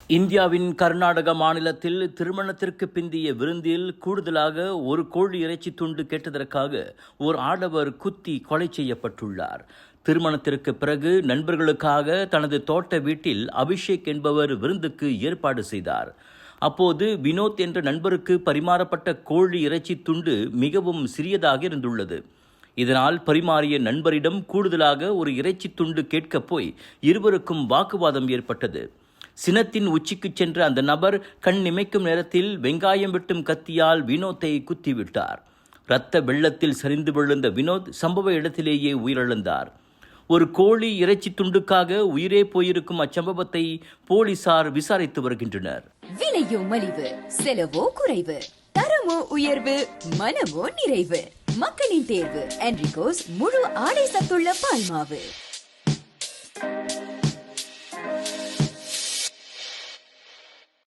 இந்தியாவின் கர்நாடக மாநிலத்தில் திருமணத்திற்கு பிந்தைய விருந்தில் கூடுதலாக ஒரு கோழி இறைச்சி துண்டு கேட்டதற்காக ஒரு ஆடவர் குத்தி கொலை செய்யப்பட்டுள்ளார். திருமணத்திற்கு பிறகு நண்பர்களுக்காக தனது தோட்ட வீட்டில் அபிஷேக் என்பவர் விருந்துக்கு ஏற்பாடு செய்தார். அப்போது வினோத் என்ற நண்பருக்கு பரிமாறப்பட்ட கோழி இறைச்சி துண்டு மிகவும் சிறியதாக இருந்துள்ளது. இதனால் பரிமாறிய நண்பரிடம் கூடுதலாக ஒரு இறைச்சி துண்டு கேட்கப் போய் இருவருக்கும் வாக்குவாதம் ஏற்பட்டது. சினத்தின் உச்சிக்கு சென்ற அந்த நபர் கண் இமைக்கும் நேரத்தில் வெங்காயம் வெட்டும் கத்தியால் வினோத்தை குத்திவிட்டார். இரத்த வெள்ளத்தில் சரிந்து விழுந்த வினோத் சம்பவ இடத்திலேயே உயிரிழந்தார். ஒரு கோழி இறைச்சி துண்டுக்காக உயிரே போயிருக்கும் அச்சம்பவத்தை போலீசார் விசாரித்து வருகின்றனர். விலையோ மலிவு, செலவோ குறைவு, தரமோ உயர்வு, மனமோ நிறைவு. மக்களின் தேர்வு என்ரிகோஸ் முழு ஆடை சத்துள்ள பால்மாவு.